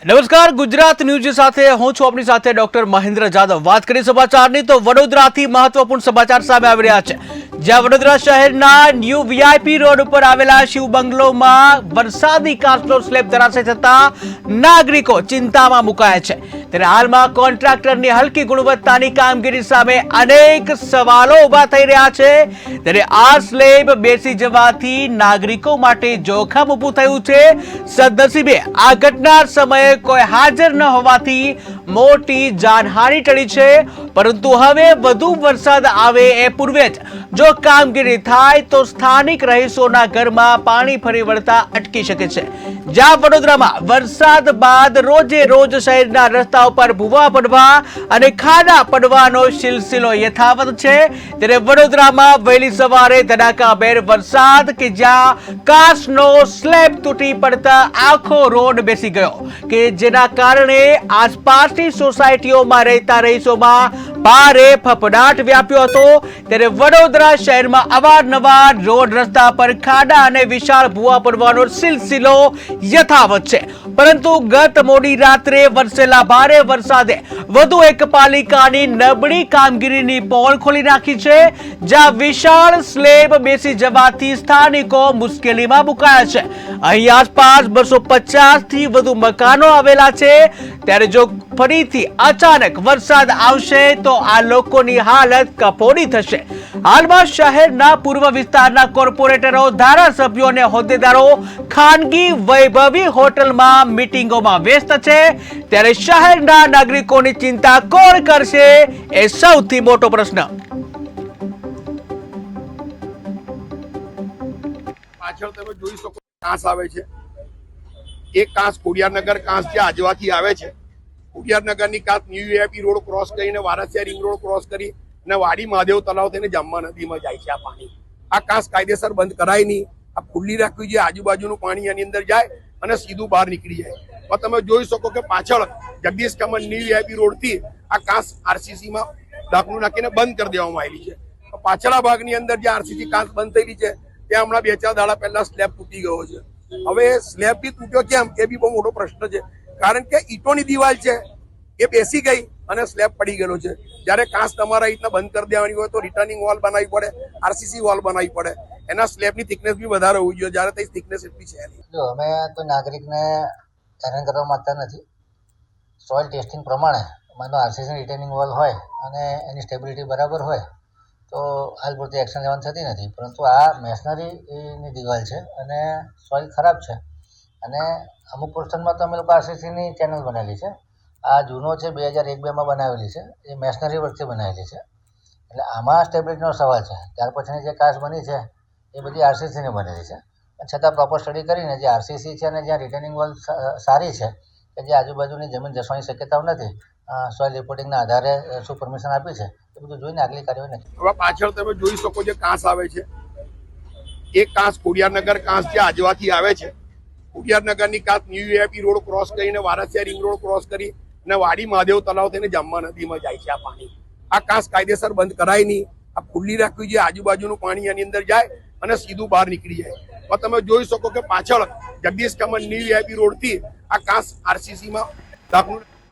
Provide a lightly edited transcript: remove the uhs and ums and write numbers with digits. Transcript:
નમસ્કાર, ગુજરાત ન્યૂઝ સાથે હું છું આપની સાથે ડોક્ટર મહેન્દ્ર જાદવ। વાત કરીએ સમાચારની તો વડોદરાથી મહત્વપૂર્ણ સમાચાર સામે આવી રહ્યા છે, જ્યાં વડોદરા શહેરના ન્યૂ વીઆઈપી રોડ ઉપર આવેલા શિવ બંગલોમાં વરસાદી કાચનો સ્લેબ ધરાશય થતા નાગરિકો ચિંતામાં મુકાયા છે। ત્યારે હાલમાં કોન્ટ્રાક્ટરની હલકી ગુણવત્તાની કામગીરી સામે અનેક સવાલો ઉભા થઈ રહ્યા છે। ત્યારે આ સ્લેબ બેસી જવાથી નાગરિકો માટે જોખમ ઊભું થયું છે। સદનસીબે આ ઘટના સમયે કોઈ હાજર ન હોવાથી મોટી જાનહાનિ ટળી છે, પરંતુ હવે વધુ વરસાદ આવે એ પૂર્વે જ જો કામગીરી થાય તો સ્થાનિક રહીશોના ઘરમાં પાણી ફરી વળતા અટકી શકે છે। જ્યાં વડોદરામાં વરસાદ બાદ રોજે રોજ શહેરના રસ્તા ઉપર ભૂવા પડવા અને ખાડા પડવાનો સિલસિલો યથાવત છે। ત્યારે વડોદરામાં વહેલી સવારે ધડાકાભેર વરસાદ કે જ્યાં કાચનો સ્લેબ તૂટી પડતા આખો રોડ બેસી ગયો કે જેના કારણે આસપાસની સોસાયટીઓમાં રહેતા રહીશોમાં ભારે ફફડાટ વ્યાપ્યો હતો। ત્યારે વડોદરા શહેરમાં અવારનવાર રોડ રસ્તા પર ખાડા અને વિશાળ ભૂવા પડવાનો સિલસિલો યથાવત છે, પરંતુ ગત મોડી રાત્રે વરસેલા ભારે વરસાદે વધુ એક પાલિકાની નબળી કામગીરીની પોલ ખોલી નાખી છે, જ્યાં વિશાળ સ્લેબ બેસી જવાથી સ્થાનિકો મુશ્કેલીમાં મુકાયા છે। અહીં આસપાસ 250 થી વધુ મકાનો આવેલા છે। ત્યારે જો ફરીથી અચાનક વરસાદ આવશે તો આ લોકોની હાલત કફોડી થશે। હાલમાં શહેરના પૂર્વ વિસ્તારના કોર્પોરેટરો, ધારાસભ્યો અને હોદ્દેદારો ખાનગી વૈભવી હોટલમાં મીટિંગોમાં વ્યસ્ત છે। ત્યારે શહેરના નાગરિકોની ચિંતા કોણ કરશે એ સૌથી મોટો પ્રશ્ન। પાછળ તમે જોઈ શકો કાંસ આવે છે, એ કાંસ ખોડિયારનગર કાંસ જે આજવાથી આવે છે, ખોડિયારનગરની કાંસ ન્યૂ વીઆઈપી રોડ ક્રોસ કરીને વારસિયા રિંગ રોડ ક્રોસ કરી અને વાડી મહાદેવ તળાવ થઈને જાંબા નદીમાં જાય છે। આ પાણી, આ કાંસ કાયદેસર બંધ કરાય નહીં, આ ખુલ્લી રાખવી જોઈએ। આજુબાજુનું પાણી એની અંદર જાય અને સીધું બહાર નીકળી જાય। પણ તમે જોઈ શકો કે પાછળ જગદીશ કમલ ન્યૂ વીઆઈપી રોડથી આ કાંસ આરસીસીમાં ઢાંકણું નાખીને બંધ કરી દેવામાં આવેલી છે। પાછળના ભાગની અંદર જે આરસીસી કાંસ બંધ થયેલી છે ત્યાં હમણાં 2-4 દાડા પહેલા સ્લેબ તૂટી ગયો છે। હવે સ્લેબ બી તૂટ્યો કેમ એ બી બહુ મોટો પ્રશ્ન છે, કારણ કે ઈંટોની દિવાલ છે એ બેસી ગઈ અને સ્લેબ પડી ગયેલો છે। જ્યારે કાંસ તમારા રીતના બંધ કરી દેવાની હોય તો રિટર્નિંગ વોલ બનાવવી પડે, આરસીસી વોલ બનાવવી પડે, એના સ્લેબની થિકનેસ બી વધારે હોવી જોઈએ, જ્યારે તે થિકનેસ એટલી છે નહીં। જો અમે કોઈ નાગરિકને હેરાન કરવા માંગતા નથી। સોઇલ ટેસ્ટિંગ પ્રમાણે માનો આરસીસી રિટર્નિંગ વોલ હોય અને એની સ્ટેબિલિટી બરાબર હોય તો હાલ પૂરતી એક્શન લેવાની થતી નથી, પરંતુ આ મેશનરીની દિવાલ છે અને સોઇલ ખરાબ છે અને અમુક પોર્શનમાં તો અમે લોકો આરસીસીની ચેનલ બનાવેલી છે। આ જૂનો છે, 2001-2માં બનાવેલી છે, એ મેશનરી વર્કથી બનાવેલી છે, એટલે આમાં સ્ટેબિલિટીનો સવાલ છે। ત્યાર પછીની જે કાચ બની છે એ બધી આરસીસીની બનેલી છે, છતાં પ્રોપર સ્ટડી કરીને જે આરસીસી છે અને જ્યાં રિટર્નિંગ વોલ સારી છે કે જે આજુબાજુની જમીન ધસવાની શક્યતાઓ નથી, સોઇલ રિપોર્ટિંગના આધારે શું પરમિશન આપી છે એ બધું જોઈને આગલી કાર્યવાહી નથી। હવે પાછળ તમે જોઈ શકો જે કાંસ આવે છે, એ કાંસ ખોડિયારનગર કાંસ જે આજવાથી આવે છે, ખોડિયારનગરની કાંસ ન્યૂ વીઆઈપી રોડ ક્રોસ કરીને વારસિયા રિંગ રોડ ક્રોસ કરી અને વાડી મહાદેવ તળાવ થઈને જાંબા નદીમાં જાય છે। આ પાણી, આ કાંસ કાયદેસર બંધ કરાય નહીં, આ ખુલ્લી રાખવી જોઈએ। આજુબાજુનું પાણી એની અંદર જાય અને સીધું બહાર નીકળી જાય। પણ તમે જોઈ શકો કે પાછળ જગદીશ કમલ ન્યૂ વીઆઈપી રોડથી આ કાંસ આરસીસીમાં ઢાંકણું